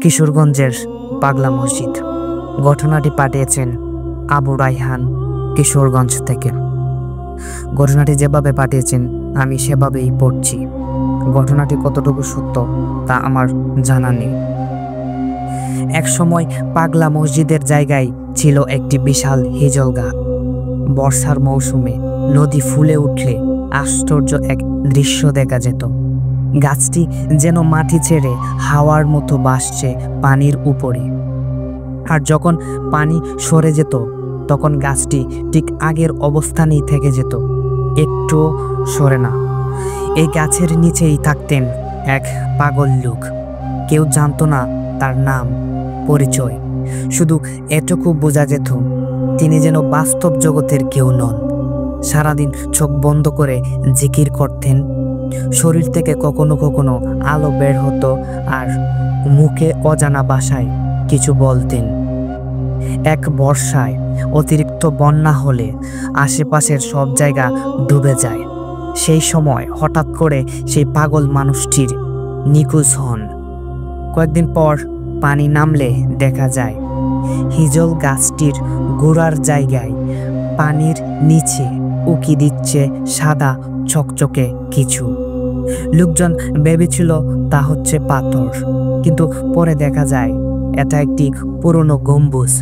কিশোরগঞ্জের পাগলা মসজিদ। ঘটনাটি পাঠিয়েছেন আবু রায়হান কিশোরগঞ্জ থেকে। ঘটনাটি যেভাবে পাঠিয়েছেন আমি সেভাবেই পড়ছি। ঘটনাটি কতটুকু সত্য তা আমার জানা নেই। এক সময় পাগলা মসজিদের জায়গায় ছিল একটি বিশাল হিজল গাছ। বর্ষার মৌসুমে নদী ফুলে উঠলে আশ্চর্য এক দৃশ্য দেখা যেত। গাছটি যেন মাটি ছেড়ে হাওয়ার মতো ভাসছে পানির উপরে। আর যখন পানি সরে যেত তখন গাছটি ঠিক আগের অবস্থানেই থেকে যেত, একটু সরে না। এই গাছের নিচেই থাকতেন এক পাগল লোক। কেউ জানতো না তার নাম, পরিচয়। শুধু এটুকু বোঝা যেত তিনি যেন বাস্তব জগতের কেউ নন। সারাদিন চোখ বন্ধ করে জিকির করতেন। শরীর থেকে কখনো কখনো আলো বের হতো আর মুখে অজানা ভাষায় কিছু বলতেন। এক বর্ষায় অতিরিক্ত বন্যা হলে আশেপাশের সব জায়গা ডুবে যায়। সেই সময় হঠাৎ করে সেই পাগল মানুষটির নিখোঁজ হন। কয়েকদিন পর পানি নামলে দেখা যায় হিজল গাছটির গোড়ার জায়গায় পানির নিচে উকি দিচ্ছে সাদা চকচকে কিছু। লোকজন ভেবেছিল তা হচ্ছে পাথর, কিন্তু পরে দেখা যায় এটা একটি পুরনো গম্বুজ।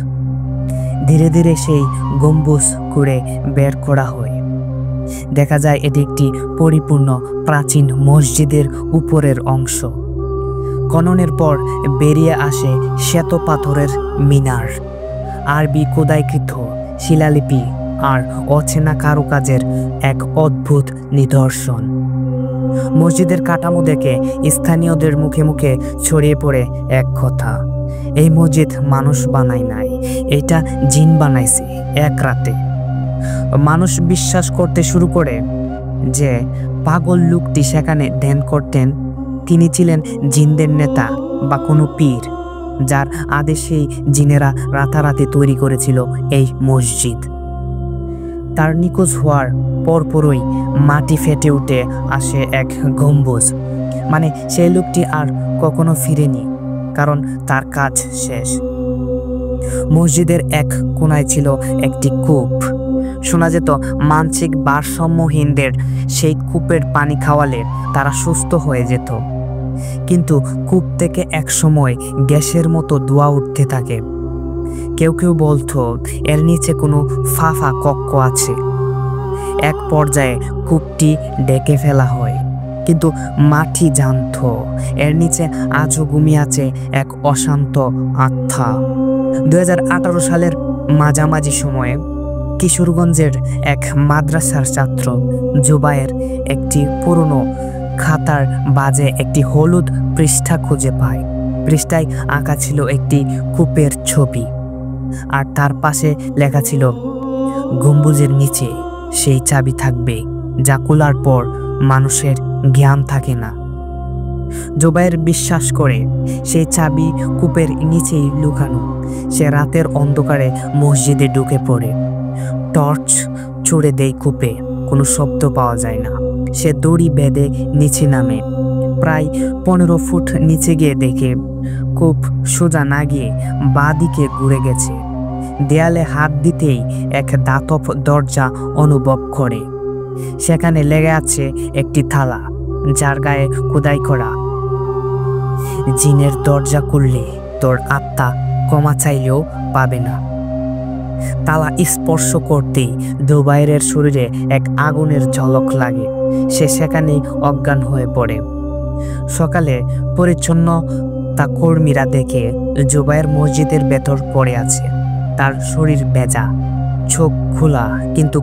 ধীরে ধীরে সেই গম্বুজ করে বের করা হয়। দেখা যায় এটি একটি পরিপূর্ণ প্রাচীন মসজিদের উপরের অংশ। খননের পর বেরিয়ে আসে শ্বেত পাথরের মিনার, আরবি খোদাইকৃত শিলালিপি আর অচেনা কারুকাজের এক অদ্ভুত নিদর্শন। মসজিদের কাঠামো দেখে স্থানীয়দের মুখে মুখে ছড়িয়ে পড়ে এক কথা, এই মসজিদ মানুষ বানায় নাই, এটা জিন বানাইছে এক রাতে। মানুষ বিশ্বাস করতে শুরু করে যে পাগল লোকটি সেখানে ধ্যান করতেন তিনি ছিলেন জিনদের নেতা বা কোনো পীর, যার আদেশেই জিনেরা রাতারাতি তৈরি করেছিল এই মসজিদ। তার নিখোঁজ হওয়ার পরপরই মাটি ফেটে উঠে আসে এক গম্বুজ। মানে সেই লোকটি আর কখনো ফিরেনি, কারণ তার কাজ শেষ। মসজিদের এক কোনায় ছিল একটি কূপ। শোনা যেত মানসিক ভারসাম্যহীনদের সেই কূপের পানি খাওয়ালে তারা সুস্থ হয়ে যেত। কিন্তু কূপ থেকে এক সময় গ্যাসের মতো ধোঁয়া উঠতে থাকে। কেউ কেউ বলতো এর নিচে কোনো ফাঁফা কক্ষ আছে। এক পর্যায়ে কূপটি ডেকে ফেলা হয়, কিন্তু মাটি জানতো এর নিচে আজও ঘুমিয়ে আছে এক অশান্ত আত্মা। 2018 সালের মাঝামাঝি সময়ে কিশোরগঞ্জের এক মাদ্রাসার ছাত্র জুবায়ের একটি পুরনো খাতার বাজে একটি হলুদ পৃষ্ঠা খুঁজে পায়। পৃষ্ঠায় আঁকা ছিল একটি কূপের ছবি, আর তার পাশে লেখা ছিল গম্বুজের নিচে সেই চাবি থাকবে যা খোলার পর মানুষের জ্ঞান থাকে না। জুবায়ের বিশ্বাস করে সেই চাবি কূপের নিচেই লুকানো। সে রাতের অন্ধকারে মসজিদে ঢুকে পড়ে, টর্চ ছুড়ে দেয় কূপে। কোনো শব্দ পাওয়া যায় না। সে দড়ি বেঁধে নিচে নামে। প্রায় 15 ফুট নিচে গিয়ে দেখে কূপ সোজা না গিয়ে বাঁ দিকে ঘুরে গেছে। দেয়ালে হাত দিতেই এক ধাতব দরজা অনুভব করে। সেখানে লেগে আছে একটি থালা, যার গায়ে খোদাই করা, জিনের দরজা খুললে তোর আত্মা ক্ষমা চাইলেও পাবে না। তালা স্পর্শ করতেই জুবায়েরের শরীরে এক আগুনের ঝলক লাগে। সে সেখানেই অজ্ঞান হয়ে পড়ে। সকালে পরিচ্ছন্নতা কর্মীরা দেখে জুবায়ের মসজিদের ভেতর পড়ে আছে। তার শরীর ভেজা, চোখ খোলা, কিন্তু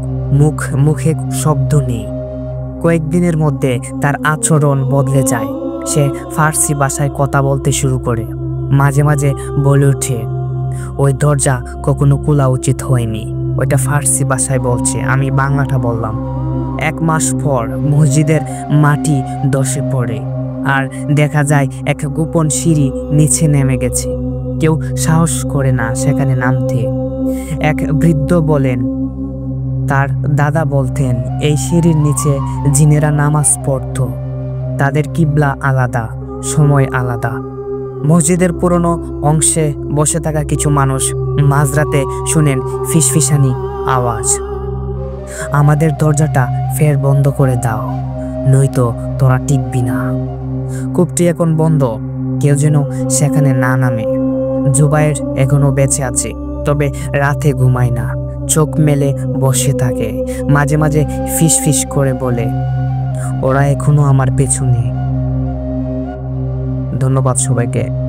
মুখে শব্দ নেই। কয়েকদিনের মধ্যে তার আচরণ বদলে যায়। সে ফার্সি ভাষায় কথা বলতে শুরু করে। মাঝে মাঝে বলে ওঠে, ওই দরজা কখনো খোলা উচিত হয়নি। ওইটা ফার্সি ভাষায় বলছে, আমি বাংলাটা বললাম। 1 মাস পর মসজিদের মাটি ধসে পড়ে, আর দেখা যায় এক গোপন সিঁড়ি নিচে নেমে গেছে। কেউ সাহস করে না সেখানে নামতে। এক বৃদ্ধ বলেন, তার দাদা বলতেন এই সিঁড়ির নিচে জিনেরা নামাজ পড়ত। তাদের কিবলা আলাদা, সময় আলাদা। মসজিদের পুরনো অংশে বসে থাকা কিছু মানুষ মাঝরাতে শুনেন ফিসফিসানি আওয়াজ। আমাদের দরজাটা ফের বন্ধ করে দাও, নয়তো তোরা টিকবি না। কূপটি এখন বন্ধ, কেউ যেন সেখানে না নামে। জুবায়ের এখনো বেঁচে আছে, তবে রাতে ঘুমায় না, চোখ মেলে বসে থাকে। মাঝে মাঝে ফিস ফিস করে বলে, ওরা এখনো আমার পেছনে। ধন্যবাদ সবাইকে।